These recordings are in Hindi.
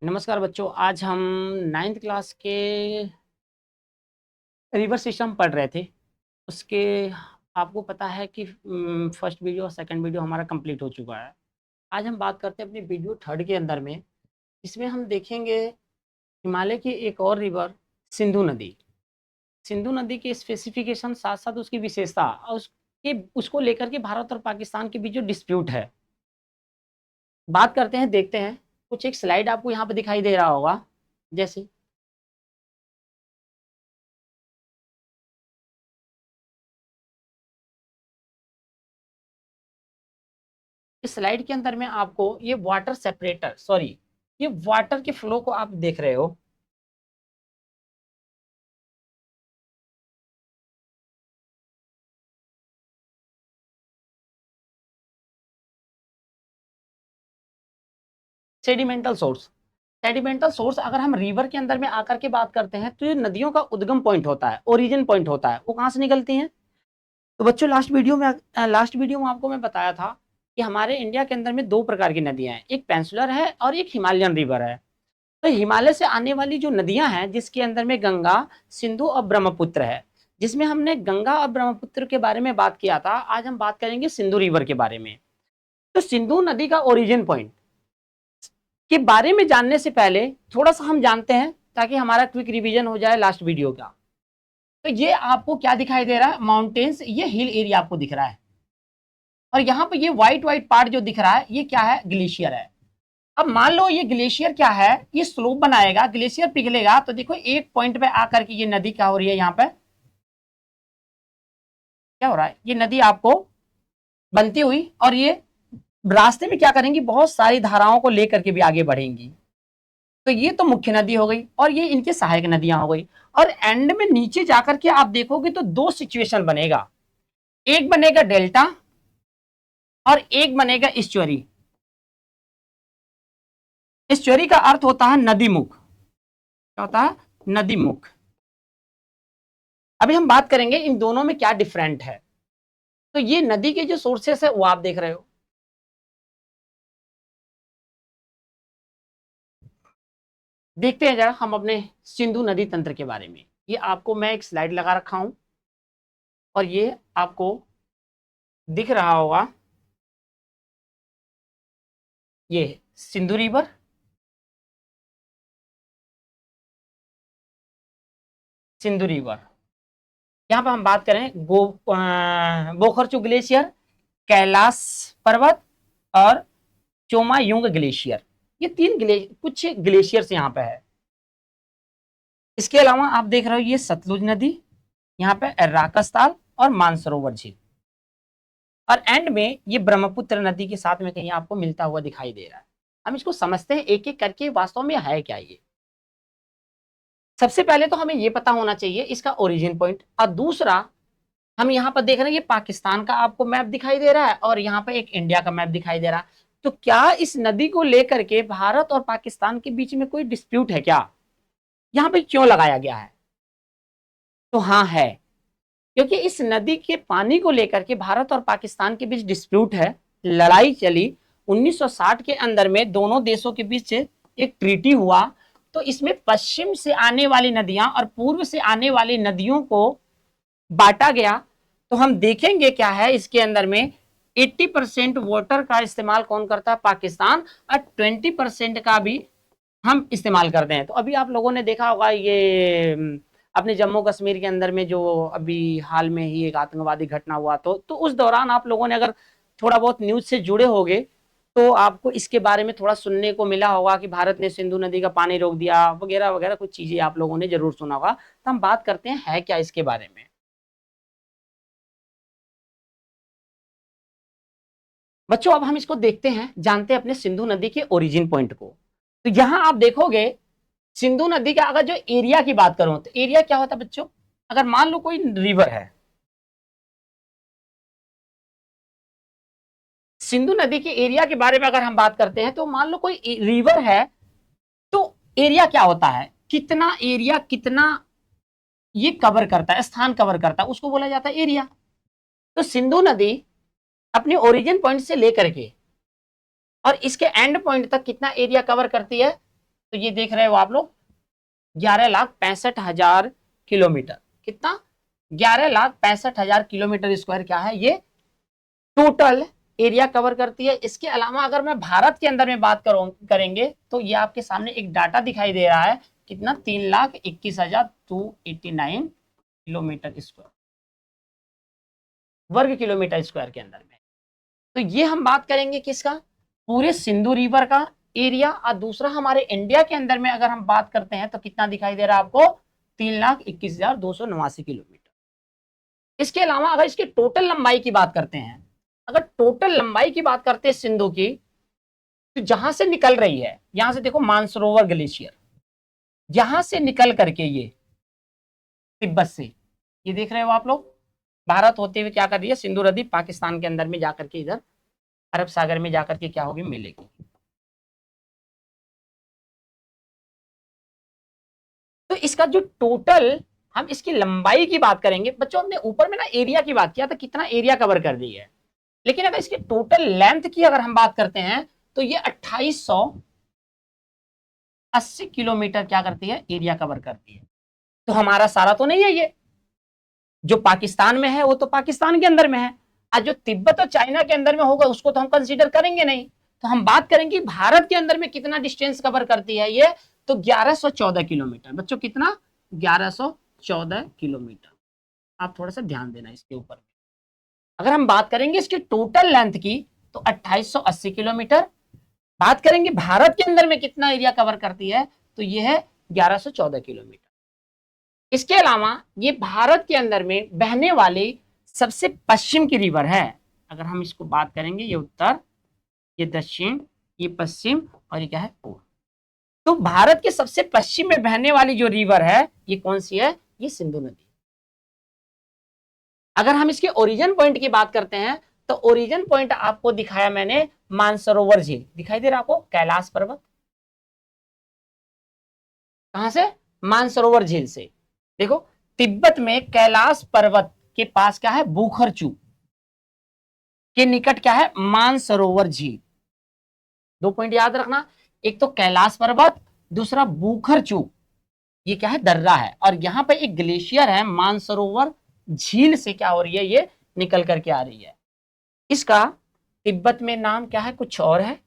नमस्कार बच्चों, आज हम 9th क्लास के रिवर सिस्टम पढ़ रहे थे। उसके आपको पता है कि फर्स्ट वीडियो और सेकंड वीडियो हमारा कंप्लीट हो चुका है। आज हम बात करते हैं अपनी वीडियो थर्ड के अंदर में। इसमें हम देखेंगे हिमालय की एक और रिवर सिंधु नदी। सिंधु नदी के स्पेसिफिकेशन साथ साथ उसकी विशेषता और उसको लेकर के भारत और पाकिस्तान के बीच जो डिस्प्यूट है, बात करते हैं, देखते हैं। कुछ एक स्लाइड आपको यहाँ पे दिखाई दे रहा होगा। जैसे इस स्लाइड के अंदर में आपको ये वाटर सेपरेटर सॉरी ये वाटर के फ्लो को आप देख रहे हो। सेडिमेंटल सोर्स अगर हम रिवर के अंदर में आकर के बात करते हैं तो ये नदियों का उद्गम पॉइंट होता है, ओरिजिन पॉइंट होता है। वो कहाँ से निकलती हैं? तो बच्चों लास्ट वीडियो में आपको मैं बताया था कि हमारे इंडिया के अंदर में दो प्रकार की नदियां हैं, एक पेंसुलर है और एक हिमालयन रिवर है। तो हिमालय से आने वाली जो नदियां हैं, जिसके अंदर में गंगा, सिंधु और ब्रह्मपुत्र है, जिसमें हमने गंगा और ब्रह्मपुत्र के बारे में बात किया था। आज हम बात करेंगे सिंधु रिवर के बारे में। तो सिंधु नदी का ओरिजिन पॉइंट के बारे में जानने से पहले थोड़ा सा हम जानते हैं, ताकि हमारा क्विक रिवीजन हो जाए लास्ट वीडियो का। तो ये आपको क्या दिखाई दे रहा है? माउंटेन्स, ये हिल एरिया आपको दिख रहा है, और यहाँ पे ये व्हाइट व्हाइट पार्ट जो दिख रहा है, ये क्या है? ग्लेशियर है। अब मान लो ये ग्लेशियर क्या है, ये स्लोप बनाएगा, ग्लेशियर पिघलेगा, तो देखो एक पॉइंट पे आकर के ये नदी क्या हो रही है, यहाँ पे क्या हो रहा है, ये नदी आपको बनती हुई, और ये रास्ते में क्या करेंगी, बहुत सारी धाराओं को लेकर के भी आगे बढ़ेंगी। तो ये तो मुख्य नदी हो गई, और ये इनके सहायक नदियां हो गई। और एंड में नीचे जाकर के आप देखोगे तो दो सिचुएशन बनेगा, एक बनेगा डेल्टा और एक बनेगा इस्चुअरी। इस्चुअरी का अर्थ होता है नदी मुख। क्या होता है? नदी मुख। अभी हम बात करेंगे इन दोनों में क्या डिफरेंट है। तो ये नदी के जो सोर्सेस है वो आप देख रहे हो। देखते हैं जरा हम अपने सिंधु नदी तंत्र के बारे में। ये आपको मैं एक स्लाइड लगा रखा हूं, और ये आपको दिख रहा होगा, ये सिंधु रिवर, सिंधु रिवर। यहाँ पर हम बात करें बोखरचू ग्लेशियर, कैलाश पर्वत और चोमायुंग ग्लेशियर। ये कुछ ग्लेशियर्स यहाँ पे है। इसके अलावा आप देख रहे हो ये सतलुज नदी, यहाँ पे राकसताल और मानसरोवर झील, और एंड में ये ब्रह्मपुत्र नदी के साथ में कहीं आपको मिलता हुआ दिखाई दे रहा है। हम इसको समझते हैं एक एक करके, वास्तव में है क्या ये। सबसे पहले तो हमें ये पता होना चाहिए इसका ओरिजिन पॉइंट, और दूसरा हम यहाँ पर देख रहे हैं ये पाकिस्तान का आपको मैप दिखाई दे रहा है, और यहाँ पे एक इंडिया का मैप दिखाई दे रहा है। तो क्या इस नदी को लेकर के भारत और पाकिस्तान के बीच में कोई डिस्प्यूट है क्या? यहाँ पे क्यों लगाया गया है? तो हाँ है, क्योंकि इस नदी के पानी को लेकर के भारत और पाकिस्तान के बीच डिस्प्यूट है, लड़ाई चली। 1960 के अंदर में दोनों देशों के बीच एक ट्रीटी हुआ। तो इसमें पश्चिम से आने वाली नदियां और पूर्व से आने वाली नदियों को बांटा गया। तो हम देखेंगे क्या है इसके अंदर में, 80% वाटर का इस्तेमाल कौन करता है? पाकिस्तान, और 20% का भी हम इस्तेमाल करते हैं। तो अभी आप लोगों ने देखा होगा ये अपने जम्मू कश्मीर के अंदर में जो अभी हाल में ही एक आतंकवादी घटना हुआ, तो उस दौरान आप लोगों ने अगर थोड़ा बहुत न्यूज से जुड़े होंगे तो आपको इसके बारे में थोड़ा सुनने को मिला होगा कि भारत ने सिंधु नदी का पानी रोक दिया वगैरह वगैरह, कुछ चीजें आप लोगों ने जरूर सुना होगा। तो हम बात करते हैं है क्या इसके बारे में। बच्चों अब हम इसको देखते हैं, जानते हैं अपने सिंधु नदी के ओरिजिन पॉइंट को। तो यहां आप देखोगे सिंधु नदी का अगर जो एरिया की बात करूं, तो एरिया क्या होता है बच्चों? अगर मान लो कोई रिवर है, सिंधु नदी के एरिया के बारे में अगर हम बात करते हैं, तो मान लो कोई रिवर है, तो एरिया क्या होता है? कितना एरिया, कितना ये कवर करता है, स्थान कवर करता है, उसको बोला जाता है एरिया। तो सिंधु नदी अपने ओरिजिन पॉइंट से लेकर के और इसके एंड पॉइंट तक कितना एरिया कवर करती है? तो ये देख रहे हो आप लोग 11,65,000 किलोमीटर। कितना? 11,65,000 किलोमीटर स्क्वायर क्या है, ये टोटल एरिया कवर करती है। इसके अलावा अगर मैं भारत के अंदर में बात करेंगे तो ये आपके सामने एक डाटा दिखाई दे रहा है, कितना? 3,21,289 किलोमीटर स्क्वायर, वर्ग किलोमीटर स्क्वायर के अंदर में। तो ये हम बात करेंगे किसका? पूरे सिंधु रिवर का एरिया। और दूसरा हमारे इंडिया के अंदर में अगर हम बात करते हैं तो कितना दिखाई दे रहा है आपको? 3,21,289 किलोमीटर। इसके अलावा अगर इसकी टोटल लंबाई की बात करते हैं, अगर टोटल लंबाई की बात करते हैं सिंधु की, तो जहां से निकल रही है, यहां से देखो मानसरोवर ग्लेशियर, यहां से निकल करके ये तिब्बत से, ये देख रहे हो आप लोग, भारत होते हुए क्या कर रही है? सिंधु नदी पाकिस्तान के अंदर में जाकर के इधर अरब सागर में जाकर के क्या होगी? मिलेगी। तो इसका जो टोटल, हम इसकी लंबाई की बात करेंगे बच्चों, हमने ऊपर में ना एरिया की बात किया था, कितना एरिया कवर कर रही है, लेकिन अगर इसकी टोटल लेंथ की अगर हम बात करते हैं तो ये 2880 किलोमीटर क्या करती है? एरिया कवर करती है। तो हमारा सारा तो नहीं है ये, जो पाकिस्तान में है वो तो पाकिस्तान के अंदर में है, और जो तिब्बत और चाइना के अंदर में होगा उसको तो हम कंसीडर करेंगे नहीं। तो हम बात करेंगे भारत के अंदर में कितना डिस्टेंस कवर करती है ये, तो 1114 किलोमीटर। बच्चों कितना? 1114 किलोमीटर। आप थोड़ा सा ध्यान देना इसके ऊपर। अगर हम बात करेंगे इसकी टोटल लेंथ की तो 2880 किलोमीटर। बात करेंगे भारत के अंदर में कितना एरिया कवर करती है, तो ये है 1114 किलोमीटर। इसके अलावा ये भारत के अंदर में बहने वाली सबसे पश्चिम की रिवर है। अगर हम इसको बात करेंगे, ये उत्तर, ये दक्षिण, ये पश्चिम, और ये क्या है? पूर्व। तो भारत के सबसे पश्चिम में बहने वाली जो रिवर है ये कौन सी है? ये सिंधु नदी। अगर हम इसके ओरिजिन पॉइंट की बात करते हैं तो ओरिजिन पॉइंट आपको दिखाया मैंने मानसरोवर झील, दिखाई दे रहा आपको? कैलाश पर्वत। कहां से? मानसरोवर झील से। देखो तिब्बत में कैलाश पर्वत के पास क्या है? बुखरचू के निकट क्या है? मानसरोवर झील। दो पॉइंट याद रखना, एक तो कैलाश पर्वत, दूसरा बुखरचू, ये क्या है? दर्रा है। और यहां पे एक ग्लेशियर है, मानसरोवर झील से क्या हो रही है? ये निकल करके आ रही है। इसका तिब्बत में नाम क्या है? कुछ और है,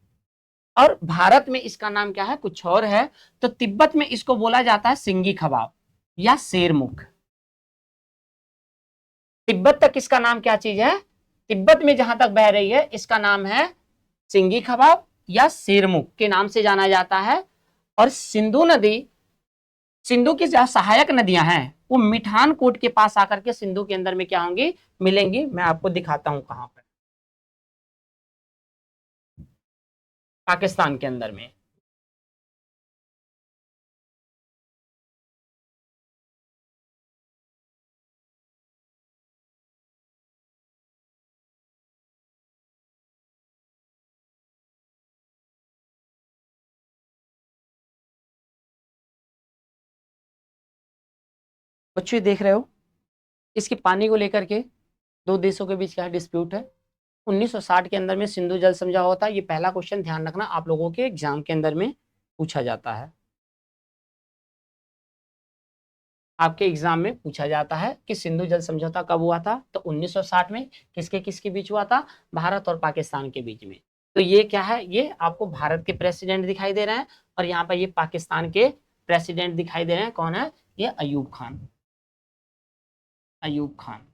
और भारत में इसका नाम क्या है? कुछ और है। तो तिब्बत में इसको बोला जाता है सिंगी खबाब या शेरमुख। तिब्बत तक इसका नाम क्या चीज है? तिब्बत में जहां तक बह रही है इसका नाम है सिंगी खबाब या शेरमुख के नाम से जाना जाता है। और सिंधु नदी, सिंधु की जहां सहायक नदियां हैं वो मिठान कोट के पास आकर के सिंधु के अंदर में क्या होंगी? मिलेंगी। मैं आपको दिखाता हूं कहां पर, पाकिस्तान के अंदर में। बच्चों देख रहे हो, इसके पानी को लेकर के दो देशों के बीच क्या डिस्प्यूट है? 1960 के अंदर में सिंधु जल समझौता होता है। ये पहला क्वेश्चन ध्यान रखना, आप लोगों के एग्जाम के अंदर में पूछा जाता है। आपके एग्जाम में पूछा जाता है कि सिंधु जल समझौता कब हुआ था? तो 1960 में। किसके किसके बीच हुआ था? भारत और पाकिस्तान के बीच में। तो ये क्या है? ये आपको भारत के प्रेसिडेंट दिखाई दे रहे हैं, और यहाँ पर ये पाकिस्तान के प्रेसिडेंट दिखाई दे रहे हैं। कौन है? ये अयूब खान, अयूब खान।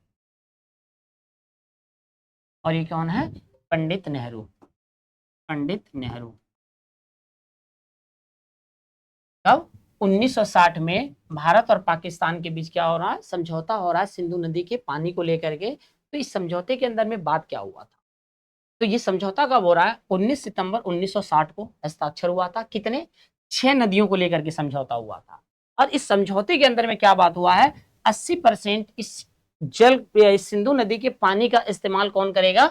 और ये कौन है? पंडित नेहरू, पंडित नेहरू। कब? 1960 में भारत और पाकिस्तान के बीच क्या हो रहा है? समझौता हो रहा है सिंधु नदी के पानी को लेकर के। तो इस समझौते के अंदर में बात क्या हुआ था? तो ये समझौता कब हो रहा है? 19 सितंबर 1960 को हस्ताक्षर हुआ था। कितने? 6 नदियों को लेकर के समझौता हुआ था। और इस समझौते के अंदर में क्या बात हुआ है? 80% इस इस सिंधु नदी के पानी का इस्तेमाल कौन करेगा?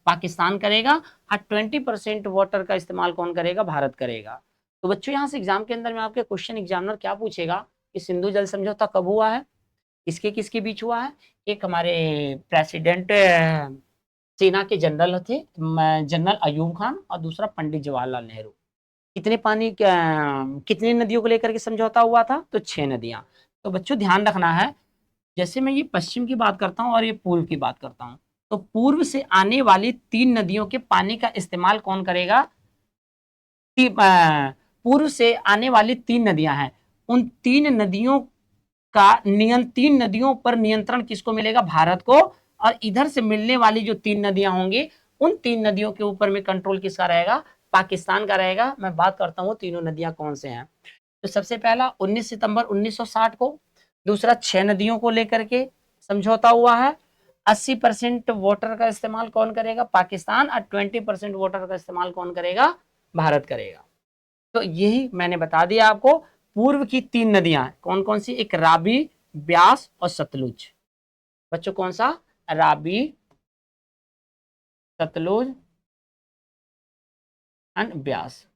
पाकिस्तान करेगा। और 20% वाटर का इस्तेमाल कौन करेगा? भारत करेगा। तो बच्चों यहाँ से एग्जाम के अंदर में आपके क्वेश्चन एग्जामिनर क्या पूछेगा कि सिंधु जल समझौता कब हुआ है, किसके किसके बीच हुआ है? एक हमारे प्रेसिडेंट सेना के जनरल थे, जनरल अयूब खान, और दूसरा पंडित जवाहरलाल नेहरू। कितनी नदियों को लेकर के समझौता हुआ था? तो 6 नदियां। तो बच्चों ध्यान रखना है, जैसे मैं ये पश्चिम की बात करता हूँ और ये पूर्व की बात करता हूँ, तो पूर्व से आने वाली 3 नदियों के पानी का इस्तेमाल कौन करेगा? पूर्व से आने वाली 3 नदियां हैं, उन 3 नदियों का 3 नदियों पर नियंत्रण किसको मिलेगा? भारत को। और इधर से मिलने वाली जो 3 नदियां होंगी, उन 3 नदियों के ऊपर में कंट्रोल किसका रहेगा? पाकिस्तान का रहेगा। मैं बात करता हूँ तीनों नदियां कौन से हैं। तो सबसे पहला 19 सितंबर 1960 को, दूसरा 6 नदियों को लेकर के समझौता हुआ है। 80% वाटर का इस्तेमाल कौन करेगा? पाकिस्तान। और 20% वाटर का इस्तेमाल कौन करेगा? भारत करेगा। तो यही मैंने बता दिया आपको। पूर्व की 3 नदियां कौन कौन सी? एक राबी, ब्यास और सतलुज। बच्चों कौन सा? राबी, सतलुज एंड ब्यास।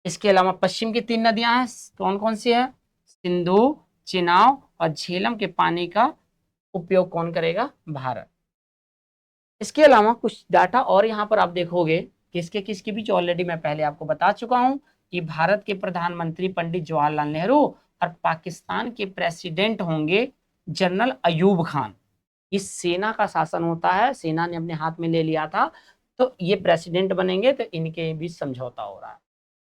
इसके अलावा पश्चिम की 3 नदियां हैं, कौन कौन सी है? सिंधु, चिनाब और झेलम के पानी का उपयोग कौन करेगा? भारत। इसके अलावा कुछ डाटा और यहाँ पर आप देखोगे, किसके किसके बीच ऑलरेडी मैं पहले आपको बता चुका हूं कि भारत के प्रधानमंत्री पंडित जवाहरलाल नेहरू और पाकिस्तान के प्रेसिडेंट होंगे जनरल अयूब खान। इस सेना का शासन होता है, सेना ने अपने हाथ में ले लिया था, तो ये प्रेसिडेंट बनेंगे, तो इनके बीच समझौता हो रहा है।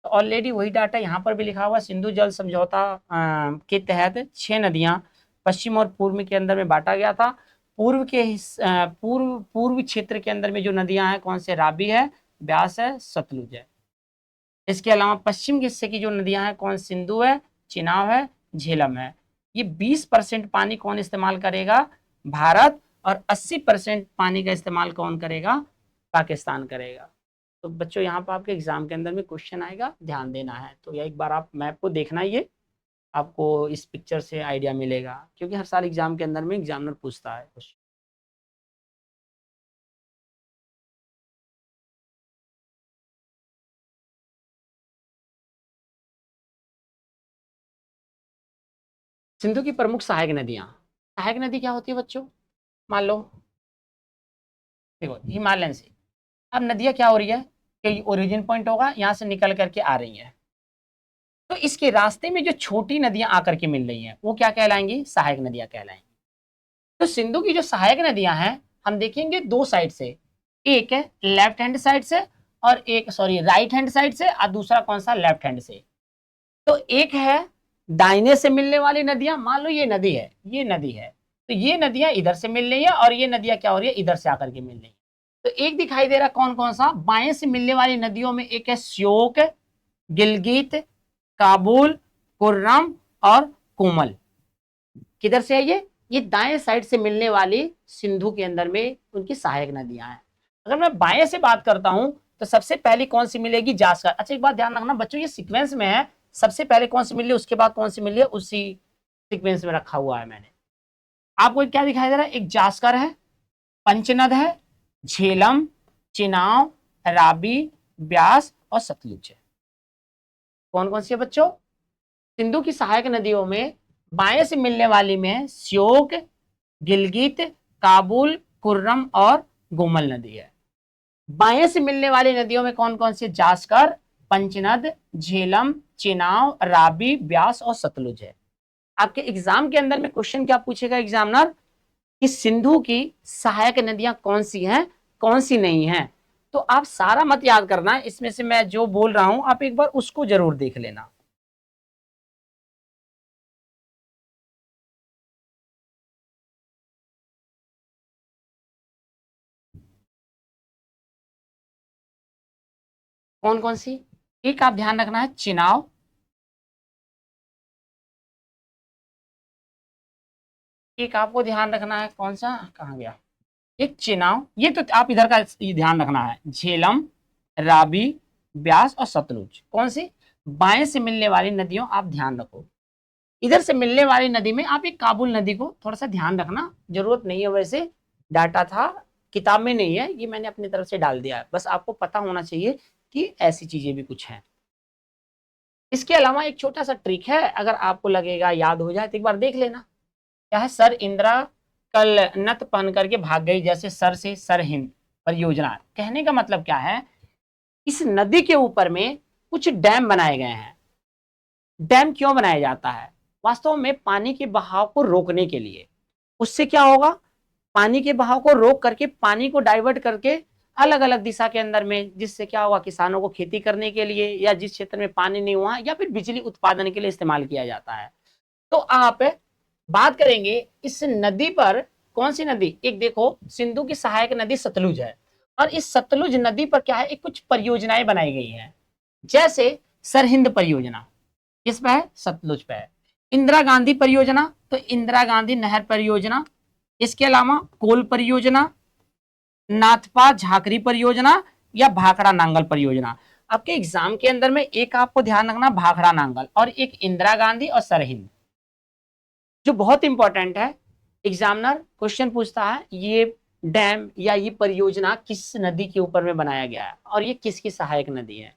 तो ऑलरेडी वही डाटा यहाँ पर भी लिखा हुआ, सिंधु जल समझौता के तहत 6 नदियां पश्चिम और पूर्व के अंदर में बांटा गया था। पूर्व क्षेत्र के अंदर में जो नदियां हैं कौन से? राबी है, ब्यास है, सतलुज है। इसके अलावा पश्चिम के हिस्से की जो नदियां हैं कौन? सिंधु है, चिनाब है, झेलम है। ये 20% पानी कौन इस्तेमाल करेगा? भारत। और 80% पानी का इस्तेमाल कौन करेगा? पाकिस्तान करेगा। तो बच्चों यहाँ पर आपके एग्जाम के अंदर में क्वेश्चन आएगा, ध्यान देना है। तो यह एक बार आप मैप को देखना, ये आपको इस पिक्चर से आइडिया मिलेगा, क्योंकि हर साल एग्जाम के अंदर में एग्जामिनर पूछता है क्वेश्चन। सिंधु की प्रमुख सहायक नदियां। सहायक नदी क्या होती है बच्चों? मान लो देखो हिमालयन से अब नदियां क्या हो रही है कि ओरिजिन पॉइंट होगा, यहां से निकल करके आ रही है, तो इसके रास्ते में जो छोटी नदियां आकर के मिल रही हैं वो क्या कहलाएंगी? सहायक नदियां कहलाएंगी। तो सिंधु की जो सहायक नदियां हैं, हम देखेंगे दो साइड से, एक है लेफ्ट हैंड साइड से और एक सॉरी राइट हैंड साइड से, और दूसरा कौन सा? लेफ्ट हैंड से। तो एक है दाहिने से मिलने वाली नदियां, मान लो ये नदी है, ये नदी है, तो ये नदियां इधर से मिल रही है और ये नदियां क्या हो रही है? इधर से आकर के मिल रही है। तो एक दिखाई दे रहा कौन कौन सा? बाएं से मिलने वाली नदियों में एक है श्योक, गिलगित, काबुल, कुर्रम और कोमल। किधर से है ये दाएं साइड से मिलने वाली सिंधु के अंदर में उनकी सहायक नदियां हैं। अगर मैं बाएं से बात करता हूं तो सबसे पहली कौन सी मिलेगी? जास्कर। अच्छा एक बात ध्यान रखना बच्चों, ये सीक्वेंस में है, सबसे पहले कौन सी मिली उसके बाद कौन सी मिली है, उसी सीक्वेंस में रखा हुआ है मैंने। आपको क्या दिखाई दे रहा है? एक जास्कर है, पंचनद है, झेलम, चिनाव, राबी, ब्यास और सतलुज है। कौन कौन सी है बच्चों? सिंधु की सहायक नदियों में बाएं से मिलने वाली में श्योक, गिलगित, काबुल, कुर्रम और गोमल नदी है। बाएं से मिलने वाली नदियों में कौन कौन सी? जास्कर, पंचनद, झेलम, चिनाव, राबी, ब्यास और सतलुज है। आपके एग्जाम के अंदर में क्वेश्चन क्या पूछेगा एग्जामिनर कि सिंधु की सहायक नदियां कौन सी हैं, कौन सी नहीं है। तो आप सारा मत याद करना, इसमें से मैं जो बोल रहा हूं आप एक बार उसको जरूर देख लेना। कौन कौन सी? एक आप ध्यान रखना है चिनाव, एक आपको ध्यान रखना है कौन सा, कहाँ गया, एक चिनाव, ये तो आप इधर का ध्यान रखना है, झेलम, राबी, ब्यास और सतलुज। कौन सी? बाएं से मिलने वाली नदियों आप ध्यान रखो। इधर से मिलने वाली नदी में आप एक काबुल नदी को थोड़ा सा ध्यान रखना, जरूरत नहीं है, वैसे डाटा था, किताब में नहीं है, ये मैंने अपनी तरफ से डाल दिया है, बस आपको पता होना चाहिए कि ऐसी चीजें भी कुछ हैं। इसके अलावा एक छोटा सा ट्रिक है, अगर आपको लगेगा याद हो जाए तो एक बार देख लेना। क्या है? सर इंदिरा कल नत पहन करके भाग गई जैसे सर से सरहिंद परियोजना। कहने का मतलब क्या है इस नदी के ऊपर में कुछ डैम बनाए गए हैं। डैम क्यों बनाया जाता है? वास्तव में पानी के बहाव को रोकने के लिए। उससे क्या होगा? पानी के बहाव को रोक करके पानी को डाइवर्ट करके अलग अलग दिशा के अंदर में, जिससे क्या होगा, किसानों को खेती करने के लिए या जिस क्षेत्र में पानी नहीं हुआ या फिर बिजली उत्पादन के लिए इस्तेमाल किया जाता है। तो आप बात करेंगे इस नदी पर। कौन सी नदी? एक देखो, सिंधु की सहायक नदी सतलुज है, और इस सतलुज नदी पर क्या है, एक कुछ परियोजनाएं बनाई गई हैं। जैसे सरहिंद परियोजना, किस पे है? सतलुज पे है। इंदिरा गांधी परियोजना, तो इंदिरा गांधी नहर परियोजना। इसके अलावा कोल परियोजना, नाथपा झाकरी परियोजना, या भाखड़ा नांगल परियोजना। आपके एग्जाम के अंदर में एक आपको ध्यान रखना, भाखड़ा नांगल, और एक इंदिरा गांधी और सरहिंद, जो बहुत इंपॉर्टेंट है। एग्जामिनर क्वेश्चन पूछता है ये डैम या ये परियोजना किस नदी के ऊपर में बनाया गया है और ये किसकी सहायक नदी है।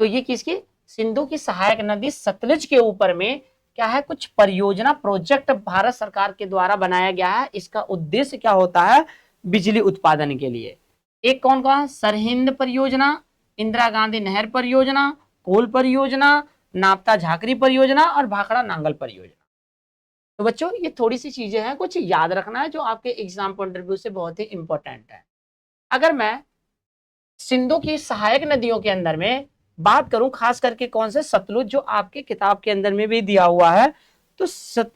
तो ये किसकी? सिंधु की सहायक नदी सतलुज के ऊपर में क्या है, कुछ परियोजना प्रोजेक्ट भारत सरकार के द्वारा बनाया गया है। इसका उद्देश्य क्या होता है? बिजली उत्पादन के लिए। एक कौन कौन? सरहिंद परियोजना, इंदिरा गांधी नहर परियोजना, कोल परियोजना, नापता झाकरी परियोजना और भाखड़ा नांगल परियोजना। तो बच्चों ये थोड़ी सी चीजें हैं, कुछ याद रखना है जो आपके एग्जाम पॉइंट ऑफ व्यू से बहुत ही इंपॉर्टेंट है। अगर मैं सिंधु की सहायक नदियों के अंदर में बात करूं, खास करके कौन से? सतलुज, जो आपके किताब के अंदर में भी दिया हुआ है। तो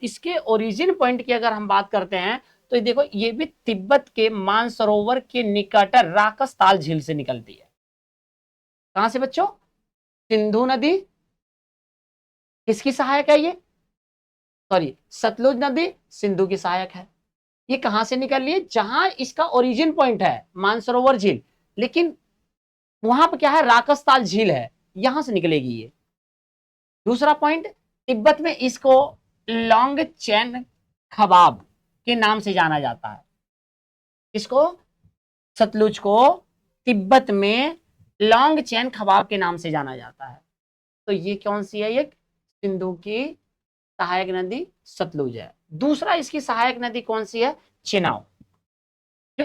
इसके ओरिजिन पॉइंट की अगर हम बात करते हैं तो देखो, ये भी तिब्बत के मानसरोवर के निकट राकसताल झील से निकलती है। कहां से बच्चों? सिंधु नदी किसकी सहायक है? ये सॉरी, सतलुज नदी सिंधु की सहायक है। ये कहां से निकल रही है? जहां इसका ओरिजिन पॉइंट है मानसरोवर झील, लेकिन वहां पर क्या है, राकसताल झील है, यहां से निकलेगी ये। दूसरा पॉइंट, तिब्बत में इसको लॉन्ग चैन खबाब के नाम से जाना जाता है। इसको, सतलुज को तिब्बत में लॉन्ग चैन खबाब के नाम से जाना जाता है। तो ये कौन सी है? ये सिंधु की सहायक नदी सतलुज है। दूसरा इसकी सहायक नदी कौन सी है? चेनाब। जो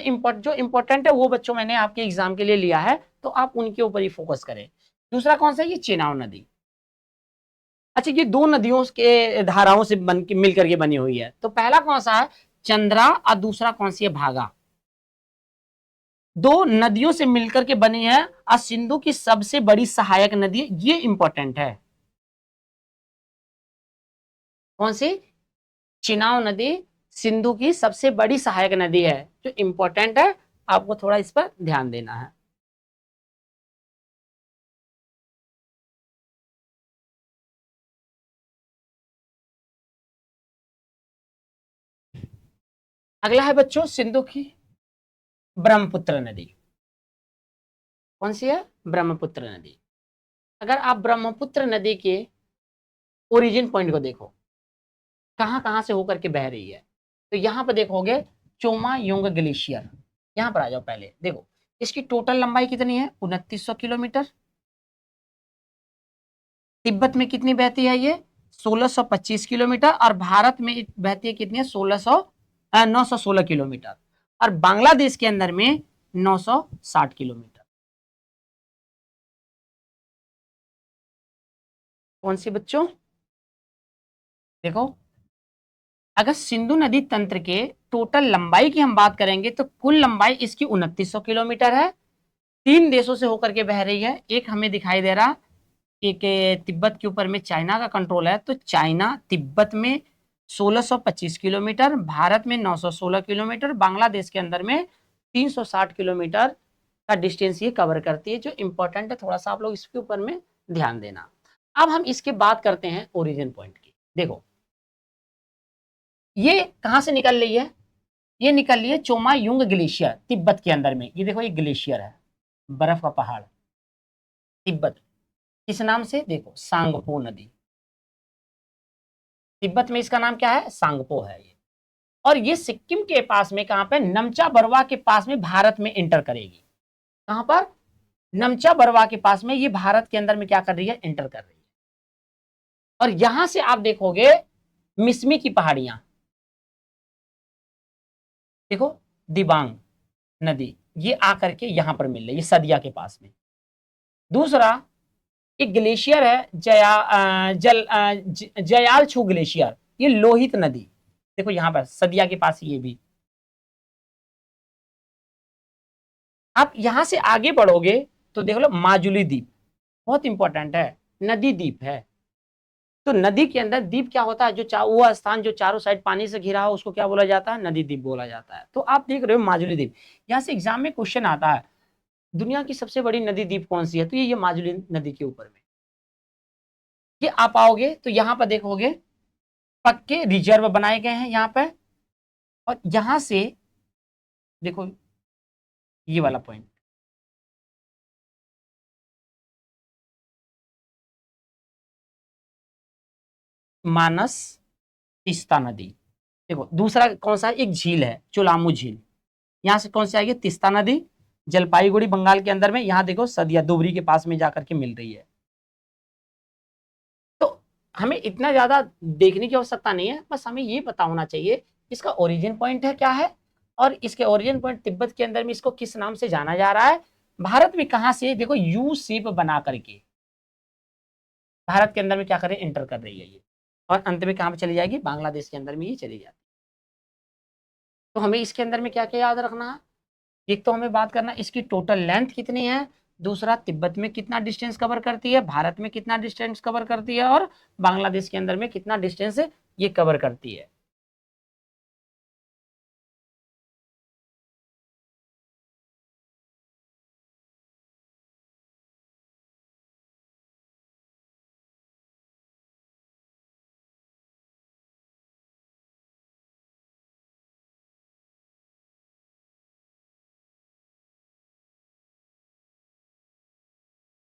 इंपॉर्टेंट है वो बच्चों मैंने आपके एग्जाम के लिए लिया है, तो आप उनके ऊपर ही फोकस करें। दूसरा कौन सा है? ये चेनाब नदी। अच्छा, ये दो नदियों के धाराओं से बन के मिल करके बनी हुई है। तो पहला कौन सा है? चंद्रा, और दूसरा कौन सी है? भागा। दो नदियों से मिलकर के बनी है, और सिंधु की सबसे बड़ी सहायक नदी है। ये इंपॉर्टेंट है। कौन सी? चिनाब नदी सिंधु की सबसे बड़ी सहायक नदी है, जो इंपॉर्टेंट है। आपको थोड़ा इस पर ध्यान देना है। अगला है बच्चों सिंधु की ब्रह्मपुत्र नदी। कौन सी है? ब्रह्मपुत्र नदी। अगर आप ब्रह्मपुत्र नदी के ओरिजिन पॉइंट को देखो, कहां कहां से होकर के बह रही है, तो यहां पर देखोगे चोमा युंग ग्लेशियर। यहां पर आ जाओ, पहले देखो इसकी टोटल लंबाई कितनी है? 2900 किलोमीटर। तिब्बत में कितनी बहती है ये? 1625 किलोमीटर। और भारत में बहती है कितनी है? 916 किलोमीटर। और बांग्लादेश के अंदर में 960 किलोमीटर। कौन सी बच्चों? देखो, अगर सिंधु नदी तंत्र के टोटल लंबाई की हम बात करेंगे तो कुल लंबाई इसकी 2900 किलोमीटर है। तीन देशों से होकर के बह रही है। एक हमें दिखाई दे रहा, एक तिब्बत के ऊपर में चाइना का कंट्रोल है, तो चाइना तिब्बत में 1625 किलोमीटर, भारत में 916 किलोमीटर, बांग्लादेश के अंदर में 360 किलोमीटर का डिस्टेंस ये कवर करती है, जो इंपॉर्टेंट है। थोड़ा सा आप लोग इसके ऊपर में ध्यान देना। अब हम इसके बात करते हैं ओरिजिन पॉइंट की। देखो, ये कहां से निकल रही है? ये निकल रही है चोमा युंग ग्लेशियर, तिब्बत के अंदर में। ये देखो, ये ग्लेशियर है, बर्फ का पहाड़, तिब्बत। किस नाम से? देखो, सांगपो नदी। तिब्बत में इसका नाम क्या है? सांगपो है ये। और ये सिक्किम के पास में, कहां पे? नमचा बरवा के पास में भारत में एंटर करेगी। कहां पर? नमचा बरवा के पास में ये भारत के अंदर में क्या कर रही है? एंटर कर रही है। और यहां से आप देखोगे मिसमी की पहाड़ियां, देखो, दिबांग नदी, ये आकर के यहां पर मिल रही है सदिया के पास में। दूसरा एक ग्लेशियर है जयाल छू ग्लेशियर, ये लोहित नदी, देखो यहां पर सदिया के पास ये भी। आप यहां से आगे बढ़ोगे तो देख लो माजुली द्वीप, बहुत इंपॉर्टेंट है, नदी द्वीप है। तो नदी के अंदर द्वीप क्या होता है, जो वो स्थान जो चारों साइड पानी से घिरा हो उसको क्या बोला जाता है, नदी द्वीप बोला जाता है। तो आप देख रहे हो माजुली द्वीप, यहाँ से एग्जाम में क्वेश्चन आता है दुनिया की सबसे बड़ी नदी द्वीप कौन सी है, तो ये माजुली नदी के ऊपर में। ये आप आओगे तो यहाँ पर देखोगे पक्के रिजर्व बनाए गए हैं यहाँ पे, और यहां से देखो ये वाला पॉइंट, मानस तीस्ता नदी। देखो दूसरा कौन सा है, एक झील है चोलामू झील, यहाँ से कौन सी आएगी, तीस्ता नदी, जलपाईगुड़ी बंगाल के अंदर में, यहाँ देखो सदिया दुबरी के पास में जाकर के मिल रही है। तो हमें इतना ज्यादा देखने की आवश्यकता नहीं है, बस हमें ये पता होना चाहिए इसका ओरिजिन पॉइंट है क्या है, और इसके ओरिजिन पॉइंट तिब्बत के अंदर में इसको किस नाम से जाना जा रहा है, भारत में कहां से, देखो यू शेप बना करके भारत के अंदर में क्या कर रहे हैं, एंटर कर रही है ये, और अंत में कहां पे चली जाएगी, बांग्लादेश के अंदर में ये चली जाती है। तो हमें इसके अंदर में क्या क्या याद रखना है, एक तो हमें बात करना इसकी टोटल लेंथ कितनी है, दूसरा तिब्बत में कितना डिस्टेंस कवर करती है, भारत में कितना डिस्टेंस कवर करती है, और बांग्लादेश के अंदर में कितना डिस्टेंस ये कवर करती है।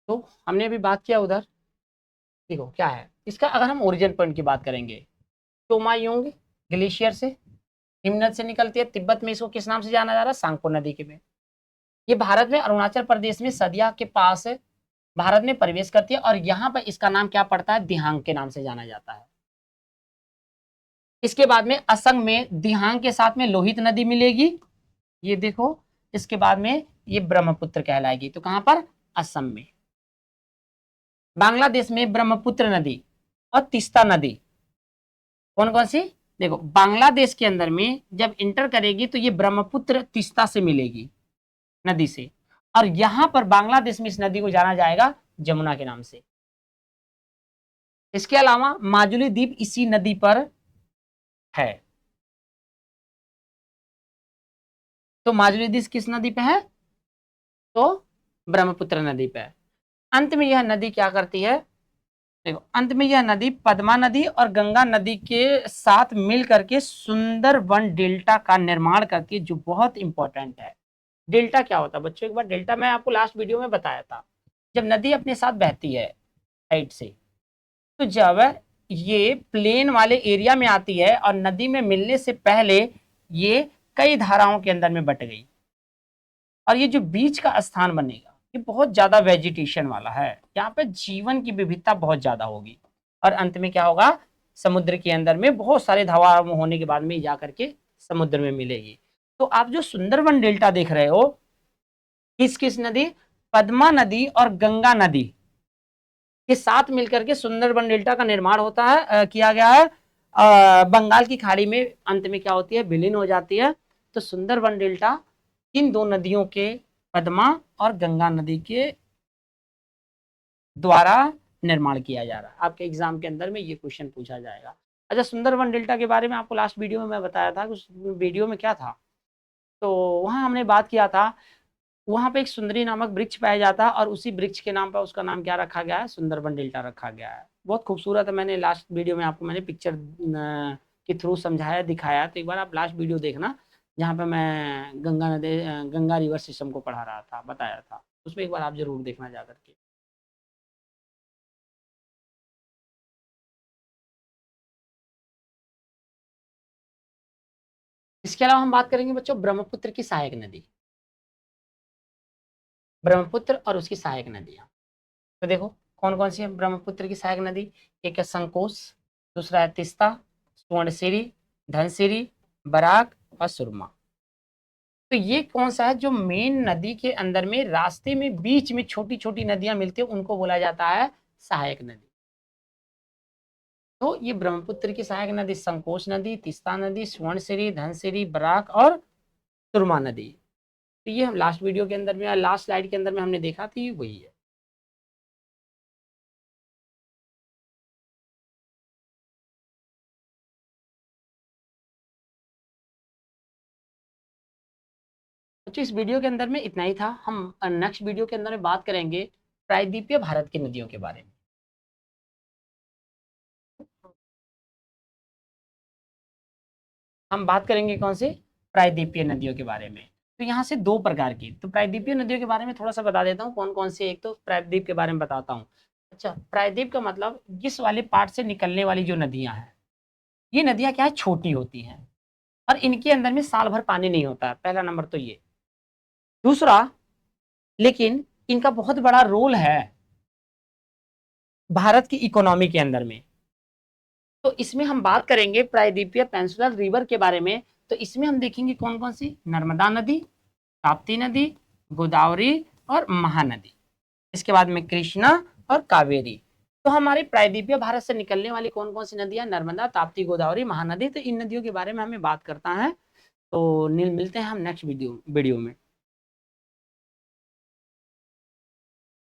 तो हमने अभी बात किया उधर, देखो क्या है इसका, अगर हम ओरिजिन पॉइंट की बात करेंगे, टोमायुंग ग्लेशियर से हिमनद से निकलती है, तिब्बत में इसको किस नाम से जाना जा रहा है, सांगपो नदी के में। ये भारत में अरुणाचल प्रदेश में सदिया के पास भारत में प्रवेश करती है, और यहाँ पर इसका नाम क्या पड़ता है, दिहांग के नाम से जाना जाता है। इसके बाद में असम में दिहांग के साथ में लोहित नदी मिलेगी, ये देखो, इसके बाद में ये ब्रह्मपुत्र कहलाएगी, तो कहां पर, असम में। बांग्लादेश में ब्रह्मपुत्र नदी और तीस्ता नदी, कौन कौन सी, देखो बांग्लादेश के अंदर में जब इंटर करेगी तो ये ब्रह्मपुत्र तीस्ता से मिलेगी नदी से, और यहां पर बांग्लादेश में इस नदी को जाना जाएगा जमुना के नाम से। इसके अलावा माजुली द्वीप इसी नदी पर है, तो माजुली द्वीप किस नदी पे है, तो ब्रह्मपुत्र नदी पे है। अंत में यह नदी क्या करती है, देखो अंत में यह नदी पद्मा नदी और गंगा नदी के साथ मिल करके सुंदर वन डेल्टा का निर्माण करती है, जो बहुत इंपॉर्टेंट है। डेल्टा क्या होता है बच्चों, एक बार डेल्टा मैं आपको लास्ट वीडियो में बताया था, जब नदी अपने साथ बहती है साइड से, तो जब ये प्लेन वाले एरिया में आती है और नदी में मिलने से पहले ये कई धाराओं के अंदर में बट गई, और ये जो बीच का स्थान बनेगा ये बहुत ज्यादा वेजिटेशन वाला है, यहाँ पे जीवन की विविधता बहुत ज्यादा होगी, और अंत में क्या होगा, समुद्र के अंदर में बहुत सारे धवाम होने के बाद में जा करके समुद्र में मिलेगी। तो आप जो सुंदरवन डेल्टा देख रहे हो, किस किस नदी, पद्मा नदी और गंगा नदी के साथ मिलकर के सुंदरबन डेल्टा का निर्माण होता है, किया गया है, बंगाल की खाड़ी में अंत में क्या होती है, विलीन हो जाती है। तो सुंदरबन डेल्टा इन दो नदियों के, पद्मा और गंगा नदी के द्वारा निर्माण किया जा रहा है। आपके एग्जाम के अंदर में ये क्वेश्चन पूछा जाएगा। अच्छा, सुंदरबन डेल्टा के बारे में आपको लास्ट वीडियो में मैं बताया था, उस वीडियो में क्या था, तो वहां हमने बात किया था, वहां पे एक सुंदरी नामक वृक्ष पाया जाता है, और उसी वृक्ष के नाम पर उसका नाम क्या रखा गया है, सुंदरबन डेल्टा रखा गया है। बहुत खूबसूरत है, मैंने लास्ट वीडियो में आपको मैंने पिक्चर के थ्रू समझाया दिखाया, तो एक बार आप लास्ट वीडियो देखना, जहाँ पे मैं गंगा नदी गंगा रिवर सिस्टम को पढ़ा रहा था, बताया था, उसमें एक बार आप जरूर देखना जा करके। इसके अलावा हम बात करेंगे बच्चों ब्रह्मपुत्र की सहायक नदी, ब्रह्मपुत्र और उसकी सहायक नदियां। तो देखो कौन कौन सी है ब्रह्मपुत्र की सहायक नदी, एक है संकोश, दूसरा है तिस्ता, सुवर्णसिरी, धनसिरी, बराक और सुरमा। तो ये कौन सा है जो मेन नदी के अंदर में रास्ते में बीच में छोटी छोटी नदियां मिलती है उनको बोला जाता है सहायक नदी। तो ये ब्रह्मपुत्र की सहायक नदी संकोच नदी, तीस्ता नदी, सुवर्णसिरी, धनसिरी, बराक और सुरमा नदी। तो ये हम लास्ट वीडियो के अंदर में, लास्ट स्लाइड के अंदर में हमने देखा थी, वही है। तो इस वीडियो के अंदर में इतना ही था। हम नेक्स्ट वीडियो के अंदर में बात करेंगे प्रायद्वीपीय भारत की नदियों के बारे में। हम बात करेंगे कौन से, प्रायद्वीपीय नदियों के बारे में। तो यहाँ से दो प्रकार की, तो प्रायद्वीपीय नदियों के बारे में थोड़ा सा बता देता हूँ कौन कौन से। एक तो प्रायद्वीप के बारे में बताता हूँ। अच्छा, प्रायद्वीप का मतलब जिस वाले पार्ट से निकलने वाली जो नदियां हैं, ये नदियां क्या है, छोटी होती हैं और इनके अंदर में साल भर पानी नहीं होता। पहला नंबर तो ये। दूसरा, लेकिन इनका बहुत बड़ा रोल है भारत की इकोनॉमी के अंदर में। तो इसमें हम बात करेंगे प्रायद्वीपीय पेंसुलर रिवर के बारे में। तो इसमें हम देखेंगे कौन कौन सी, नर्मदा नदी, ताप्ती नदी, गोदावरी और महानदी। इसके बाद में कृष्णा और कावेरी। तो हमारे प्रायद्वीपीय भारत से निकलने वाली कौन कौन सी नदियां, नर्मदा, ताप्ती, गोदावरी, महानदी। तो इन नदियों के बारे में हमें बात करता है। तो मिलते हैं हम नेक्स्ट वीडियो में।